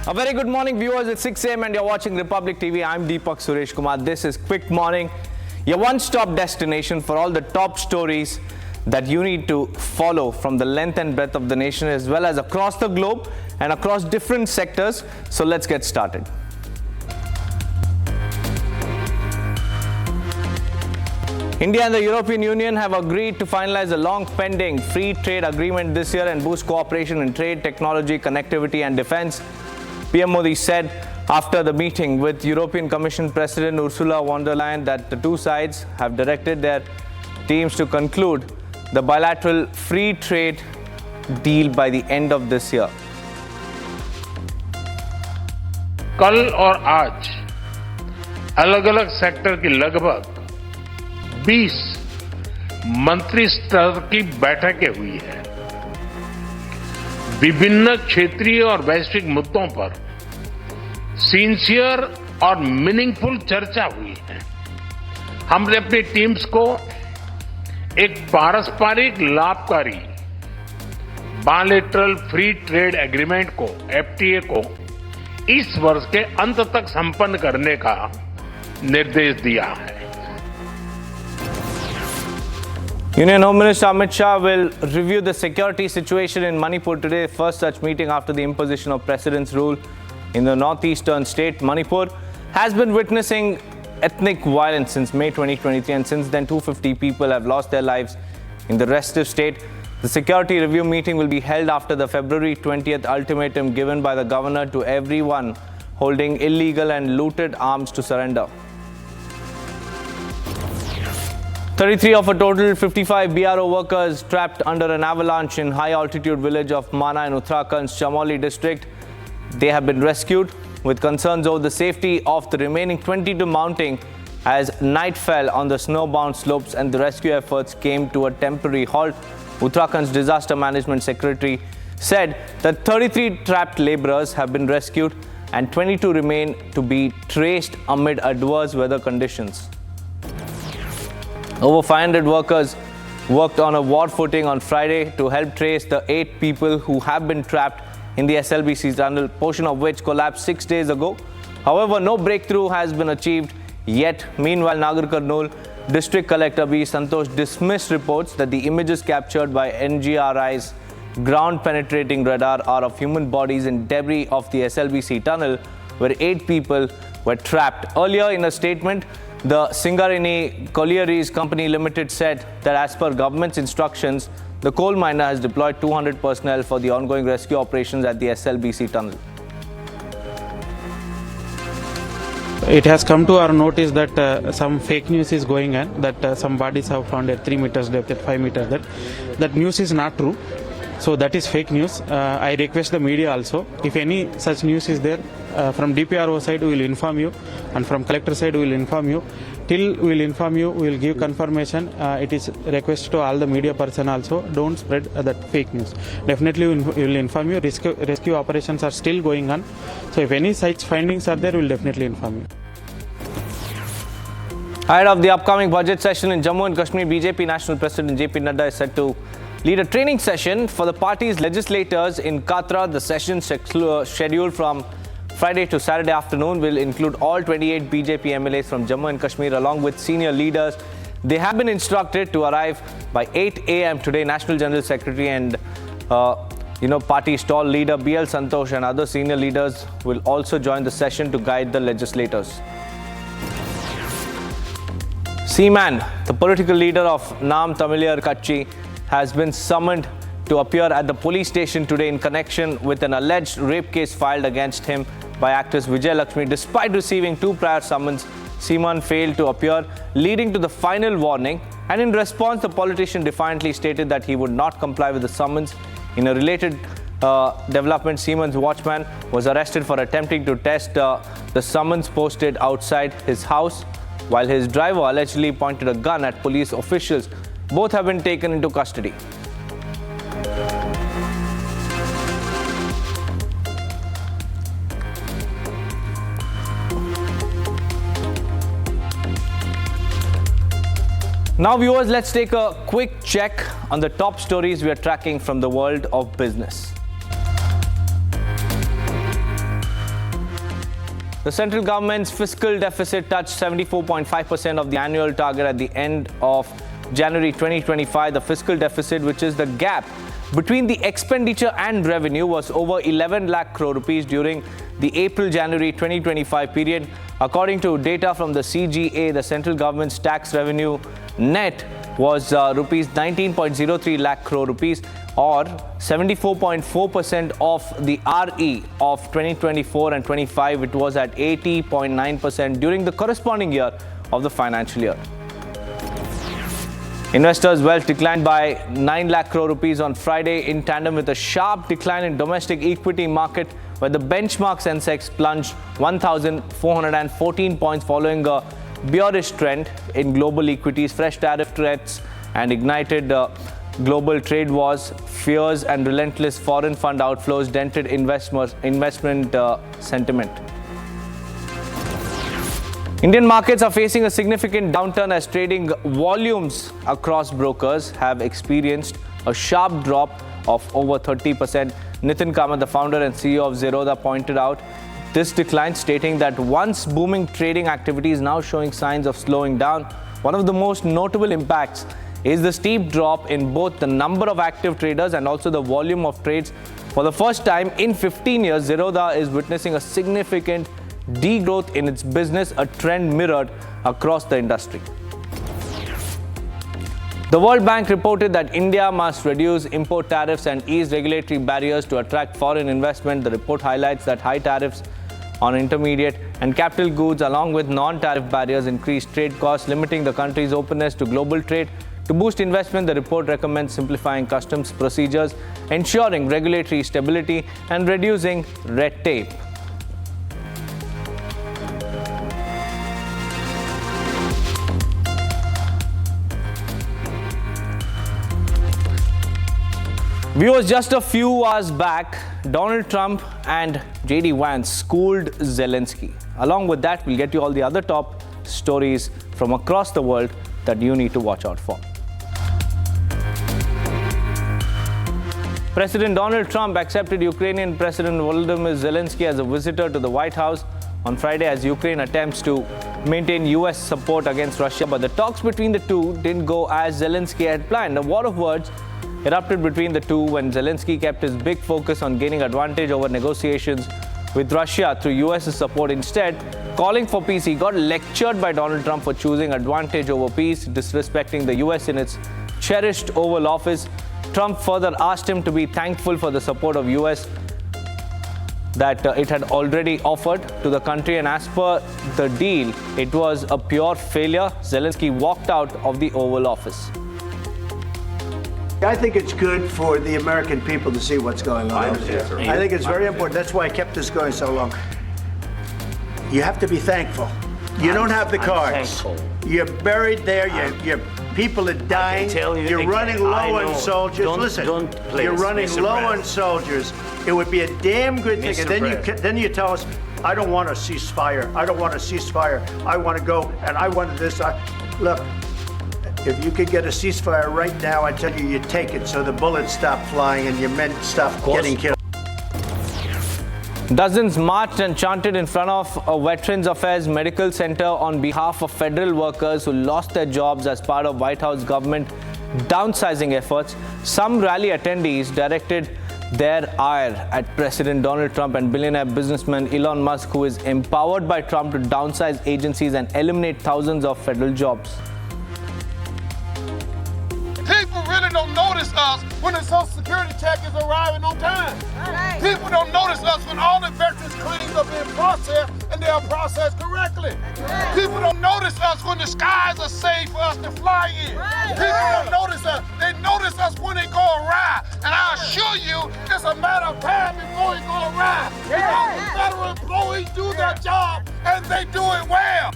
A very good morning, viewers. It's 6 a.m. and you're watching Republic TV. I'm Deepak Suresh Kumar. This is Quick Morning, your one-stop destination for all the top stories that you need to follow from the length and breadth of the nation as well as across the globe and across different sectors. So let's get started. India and the European Union have agreed to finalize a long-pending free trade agreement this year and boost cooperation in trade, technology, connectivity and defense. PM Modi said after the meeting with European Commission President Ursula von der Leyen that the two sides have directed their teams to conclude the bilateral free trade deal by the end of this year. कल और आज अलग-अलग sector की लगभग 20 मंत्री स्तर की बैठकें हुई हैं। विभिन्न क्षेत्रीय और वैश्विक मुद्दों पर सिंसियर और मीनिंगफुल चर्चा हुई है। हमने अपनी टीम्स को एक पारस्परिक लाभकारी बायलैटरल फ्री ट्रेड एग्रीमेंट को एफटीए को इस वर्ष के अंत तक संपन्न करने का निर्देश दिया है। Union Home Minister Amit Shah will review the security situation in Manipur today, first such meeting after the imposition of President's rule in the northeastern state. Manipur has been witnessing ethnic violence since May 2023 and since then 250 people have lost their lives in the restive state. The security review meeting will be held after the February 20th ultimatum given by the governor to everyone holding illegal and looted arms to surrender. 33 of a total 55 BRO workers trapped under an avalanche in high-altitude village of Mana in Uttarakhand's Chamoli district. They have been rescued with concerns over the safety of the remaining 22 mounting as night fell on the snowbound slopes and the rescue efforts came to a temporary halt. Uttarakhand's Disaster Management Secretary said that 33 trapped laborers have been rescued and 22 remain to be traced amid adverse weather conditions. Over 500 workers worked on a war footing on Friday to help trace the 8 people who have been trapped in the SLBC tunnel, portion of which collapsed 6 days ago. However, no breakthrough has been achieved yet. Meanwhile, Nagar Kurnool District Collector B. Santosh dismissed reports that the images captured by NGRI's ground-penetrating radar are of human bodies and debris of the SLBC tunnel, where 8 people were trapped. Earlier in a statement, the Singarini Collieries Company Limited said that as per government's instructions, the coal miner has deployed 200 personnel for the ongoing rescue operations at the SLBC tunnel. It has come to our notice that some fake news is going on, that some bodies have found at 3 meters depth, at 5 meters depth. That news is not true. So that is fake news. I request the media also, if any such news is there, from DPRO side we will inform you and from collector side we will inform you. Till we will inform you, we will give confirmation. It is request to all the media person also, don't spread that fake news. Definitely we will inform you. Rescue operations are still going on. So if any such findings are there, we will definitely inform you. Ahead of the upcoming budget session in Jammu and Kashmir, BJP National President JP Nadda is set to lead a training session for the party's legislators in Katra. The session scheduled from Friday to Saturday afternoon will include all 28 BJP MLAs from Jammu and Kashmir along with senior leaders. They have been instructed to arrive by 8 a.m. today. National General Secretary and party stall leader BL Santosh and other senior leaders will also join the session to guide the legislators. Seaman, the political leader of Nam Tamiliyar Katchi, has been summoned to appear at the police station today in connection with an alleged rape case filed against him by actress Vijay Lakshmi. Despite receiving 2 prior summons, Seaman failed to appear, leading to the final warning. And in response, the politician defiantly stated that he would not comply with the summons. In a related development, Seaman's watchman was arrested for attempting to test the summons posted outside his house, while his driver allegedly pointed a gun at police officials. Both have been taken into custody. Now, viewers, let's take a quick check on the top stories we are tracking from the world of business. The central government's fiscal deficit touched 74.5% of the annual target at the end of January 2025. The fiscal deficit, which is the gap between the expenditure and revenue, was over 11 lakh crore rupees during the April-January 2025 period. According to data from the CGA, the central government's tax revenue net was rupees 19.03 lakh crore rupees, or 74.4% of the RE of 2024 and 25. It was at 80.9% during the corresponding year of the financial year. Investors' wealth declined by 9 lakh crore rupees on Friday in tandem with a sharp decline in domestic equity market, where the benchmark Sensex plunged 1,414 points following a bearish trend in global equities. Fresh tariff threats and ignited global trade wars, fears and relentless foreign fund outflows dented investment sentiment. Indian markets are facing a significant downturn as trading volumes across brokers have experienced a sharp drop of over 30%. Nitin Kamath, the founder and CEO of Zerodha, pointed out this decline, stating that once booming trading activity is now showing signs of slowing down. One of the most notable impacts is the steep drop in both the number of active traders and also the volume of trades. For the first time in 15 years, Zerodha is witnessing a significant degrowth in its business, a trend mirrored across the industry. The World Bank reported that India must reduce import tariffs and ease regulatory barriers to attract foreign investment. The report highlights that high tariffs on intermediate and capital goods, along with non-tariff barriers, increase trade costs, limiting the country's openness to global trade. To boost investment, the report recommends simplifying customs procedures, ensuring regulatory stability, and reducing red tape. Viewers, just a few hours back, Donald Trump and J.D. Vance schooled Zelenskyy. Along with that, we'll get you all the other top stories from across the world that you need to watch out for. President Donald Trump accepted Ukrainian President Volodymyr Zelenskyy as a visitor to the White House on Friday as Ukraine attempts to maintain U.S. support against Russia. But the talks between the two didn't go as Zelenskyy had planned. A war of words erupted between the two when Zelenskyy kept his big focus on gaining advantage over negotiations with Russia through U.S.'s support. Instead, calling for peace, he got lectured by Donald Trump for choosing advantage over peace, disrespecting the U.S. in its cherished Oval Office. Trump further asked him to be thankful for the support of U.S. that it had already offered to the country, and as per the deal, it was a pure failure. Zelenskyy walked out of the Oval Office. I think it's good for the American people to see what's going on. I think it's very important. That's why I kept this going so long. You have to be thankful. You don't have the cards. You're buried there. Your people are dying. You're running low on soldiers. Listen, you're running low on soldiers. It would be a damn good thing. And then you tell us, I don't want a ceasefire. I don't want a ceasefire. I want to go and I want this. Look. If you could get a ceasefire right now, I tell you, you take it so the bullets stop flying and your men stop getting killed. Dozens marched and chanted in front of a Veterans Affairs Medical Center on behalf of federal workers who lost their jobs as part of White House government downsizing efforts. Some rally attendees directed their ire at President Donald Trump and billionaire businessman Elon Musk, who is empowered by Trump to downsize agencies and eliminate thousands of federal jobs. People really don't notice us when the Social Security check is arriving on time. Right. People don't notice us when all the veterans claims are being processed and they are processed correctly. Right. People don't notice us when the skies are safe for us to fly in. Right. People don't notice us. They notice us when they go awry. And I assure you, it's a matter of time before it go awry. Because the federal employees do their job and they do it well.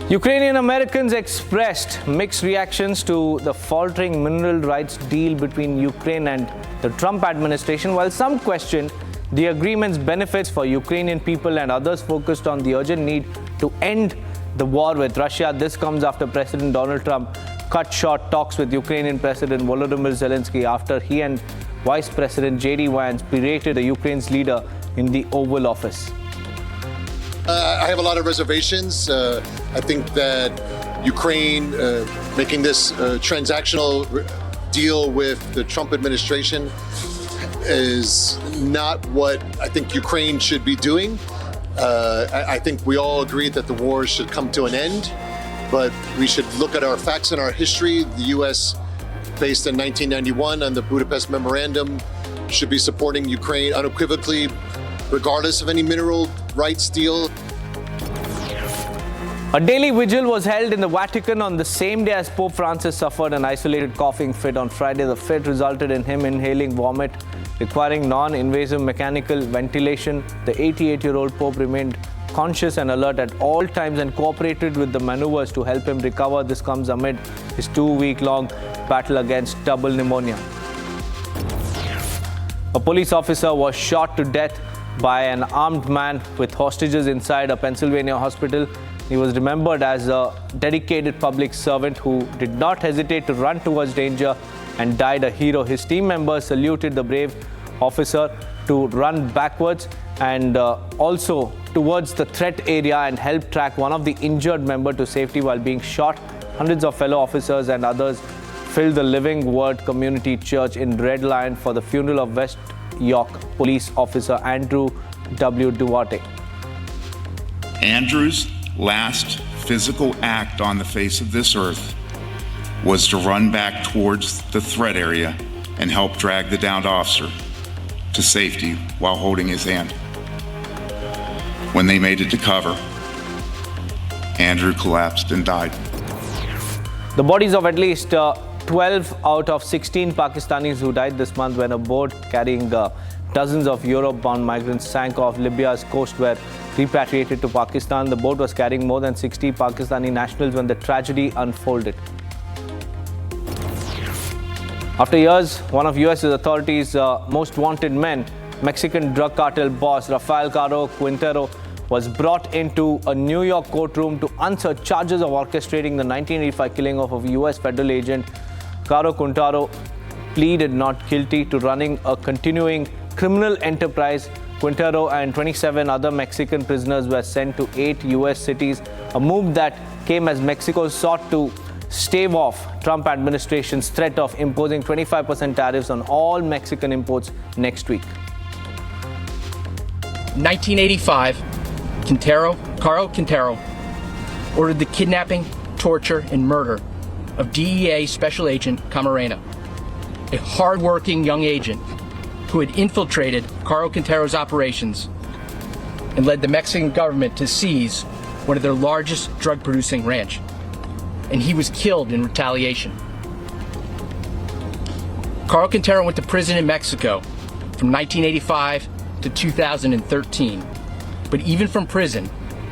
Ukrainian Americans expressed mixed reactions to the faltering mineral rights deal between Ukraine and the Trump administration, while some questioned the agreement's benefits for Ukrainian people and others focused on the urgent need to end the war with Russia. This comes after President Donald Trump cut short talks with Ukrainian President Volodymyr Zelenskyy after he and Vice President J.D. Vance berated the Ukraine's leader in the Oval Office. I have a lot of reservations. I think that Ukraine making this transactional deal with the Trump administration is not what I think Ukraine should be doing. I think we all agree that the war should come to an end, but we should look at our facts and our history. The U.S., based in 1991 on the Budapest Memorandum, should be supporting Ukraine unequivocally, regardless of any mineral rights deal. A daily vigil was held in the Vatican on the same day as Pope Francis suffered an isolated coughing fit on Friday. The fit resulted in him inhaling vomit, requiring non-invasive mechanical ventilation. The 88-year-old Pope remained conscious and alert at all times and cooperated with the maneuvers to help him recover. This comes amid his 2-week-long battle against double pneumonia. A police officer was shot to death by an armed man with hostages inside a Pennsylvania hospital. He was remembered as a dedicated public servant who did not hesitate to run towards danger and died a hero. His team members saluted the brave officer to run backwards and also towards the threat area and help track one of the injured member to safety while being shot. Hundreds of fellow officers and others filled the Living Word Community Church in Red Lion for the funeral of West York police officer Andrew W. Duarte. Andrew's last physical act on the face of this earth was to run back towards the threat area and help drag the downed officer to safety while holding his hand. When they made it to cover, Andrew collapsed and died. The bodies of at least 12 out of 16 Pakistanis who died this month when a boat carrying dozens of Europe-bound migrants sank off Libya's coast were repatriated to Pakistan. The boat was carrying more than 60 Pakistani nationals when the tragedy unfolded. After years, one of U.S. authorities' most wanted men, Mexican drug cartel boss Rafael Caro Quintero, was brought into a New York courtroom to answer charges of orchestrating the 1985 killing of a U.S. federal agent. Caro Quintero pleaded not guilty to running a continuing criminal enterprise. Quintero and 27 other Mexican prisoners were sent to 8 U.S. cities, a move that came as Mexico sought to stave off Trump administration's threat of imposing 25% tariffs on all Mexican imports next week. 1985, Caro Quintero ordered the kidnapping, torture, and murder of DEA Special Agent Camarena, a hard-working young agent who had infiltrated Caro Quintero's operations and led the Mexican government to seize one of their largest drug-producing ranch. And he was killed in retaliation. Caro Quintero went to prison in Mexico from 1985 to 2013. But even from prison,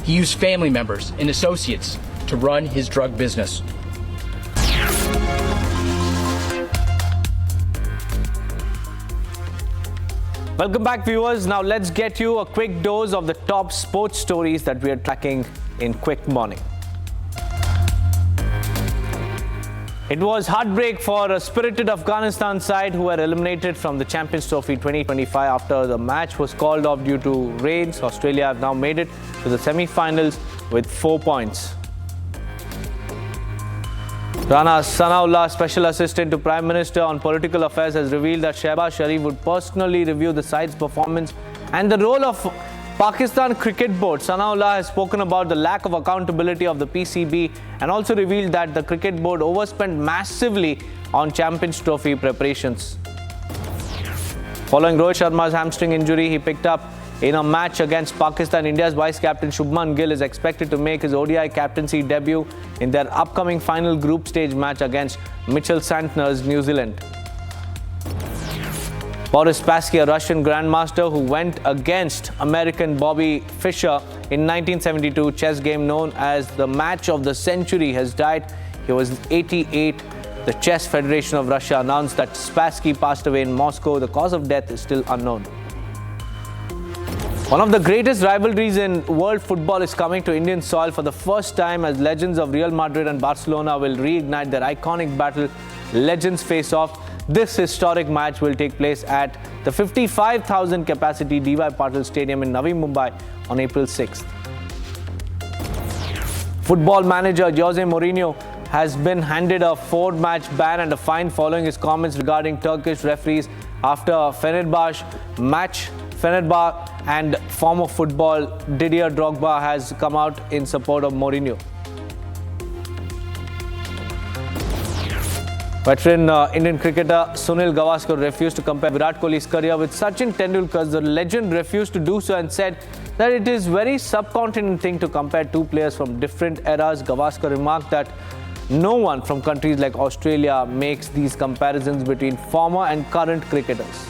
he used family members and associates to run his drug business. Welcome back, viewers. Now let's get you a quick dose of the top sports stories that we are tracking in Quick Morning. It was heartbreak for a spirited Afghanistan side who were eliminated from the Champions Trophy 2025 after the match was called off due to rains. Australia have now made it to the semi-finals with 4 points. Rana Sanaullah, Special Assistant to Prime Minister on Political Affairs, has revealed that Shehbaz Sharif would personally review the side's performance and the role of Pakistan Cricket Board. Sanaullah has spoken about the lack of accountability of the PCB and also revealed that the Cricket Board overspent massively on Champions Trophy preparations. Following Rohit Sharma's hamstring injury he picked up in a match against Pakistan, India's vice-captain Shubman Gill is expected to make his ODI captaincy debut in their upcoming final group stage match against Mitchell Santner's New Zealand. Boris Spassky, a Russian grandmaster who went against American Bobby Fischer in 1972 chess game known as the match of the century, has died. He was 88. The Chess Federation of Russia announced that Spassky passed away in Moscow. The cause of death is still unknown. One of the greatest rivalries in world football is coming to Indian soil for the first time as legends of Real Madrid and Barcelona will reignite their iconic battle, Legends Face Off. This historic match will take place at the 55,000 capacity D.Y. Patil Stadium in Navi Mumbai on April 6th. Football manager Jose Mourinho has been handed a 4-match ban and a fine following his comments regarding Turkish referees after Fenerbahce match. Fenerbahce and former football Didier Drogba has come out in support of Mourinho. Veteran Indian cricketer Sunil Gavaskar refused to compare Virat Kohli's career with Sachin Tendulkar's. The legend refused to do so and said that it is very subcontinent thing to compare two players from different eras. Gavaskar remarked that no one from countries like Australia makes these comparisons between former and current cricketers.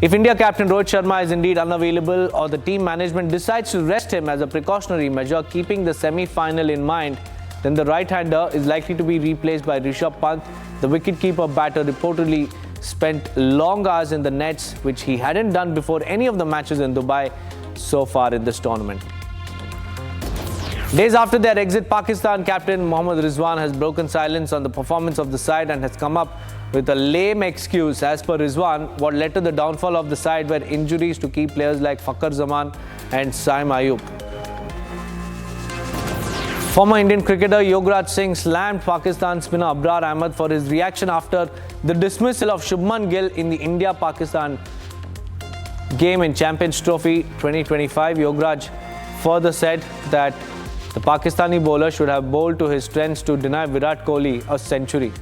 If India captain Rohit Sharma is indeed unavailable or the team management decides to rest him as a precautionary measure, keeping the semi-final in mind, then the right-hander is likely to be replaced by Rishabh Pant. The wicket-keeper batter reportedly spent long hours in the nets, which he hadn't done before any of the matches in Dubai so far in this tournament. Days after their exit, Pakistan captain Mohammad Rizwan has broken silence on the performance of the side and has come up with a lame excuse. As per Rizwan, what led to the downfall of the side were injuries to key players like Fakhar Zaman and Saim Ayub. Former Indian cricketer Yograj Singh slammed Pakistan spinner Abrar Ahmed for his reaction after the dismissal of Shubman Gill in the India-Pakistan game in Champions Trophy 2025. Yograj further said that the Pakistani bowler should have bowled to his strengths to deny Virat Kohli a century.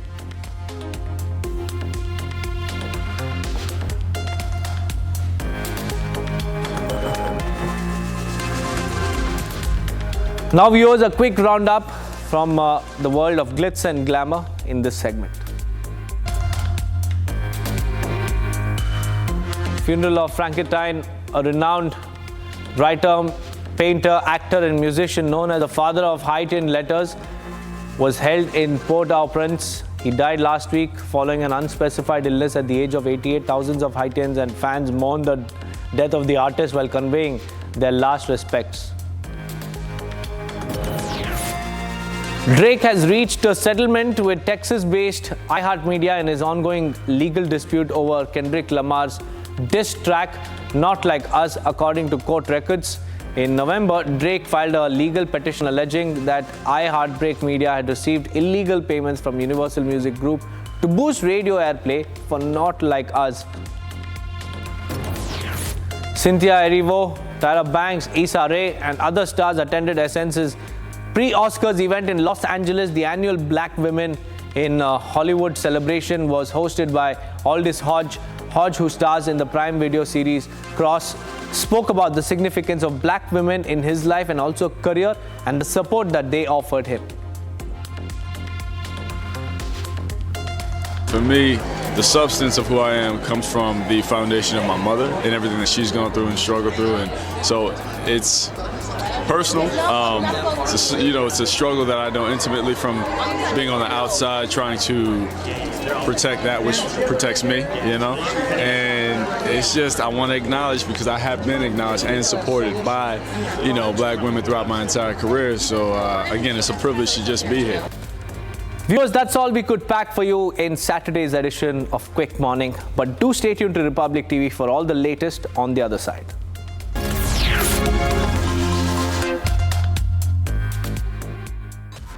Now viewers, a quick roundup from the world of glitz and glamour in this segment. Funeral of Frankenstein, a renowned writer, painter, actor and musician known as the father of Haitian letters, was held in Port-au-Prince. He died last week following an unspecified illness at the age of 88. Thousands of Haitians and fans mourned the death of the artist while conveying their last respects. Drake has reached a settlement with Texas-based iHeartMedia in his ongoing legal dispute over Kendrick Lamar's diss track, Not Like Us, according to court records. In November, Drake filed a legal petition alleging that iHeartBreak Media had received illegal payments from Universal Music Group to boost radio airplay for Not Like Us. Cynthia Erivo, Tyra Banks, Issa Rae and other stars attended Essence's pre-Oscars event in Los Angeles. The annual Black Women in Hollywood celebration was hosted by Aldis Hodge. Hodge, who stars in the Prime Video series Cross, spoke about the significance of black women in his life and also career and the support that they offered him. For me, the substance of who I am comes from the foundation of my mother and everything that she's gone through and struggled through, and so it's personal. It's a struggle that I know intimately from being on the outside, trying to protect that which protects me, and it's just I want to acknowledge, because I have been acknowledged and supported by, black women throughout my entire career. So again, it's a privilege to just be here. Viewers, that's all we could pack for you in Saturday's edition of Quick Morning. But do stay tuned to Republic TV for all the latest on the other side.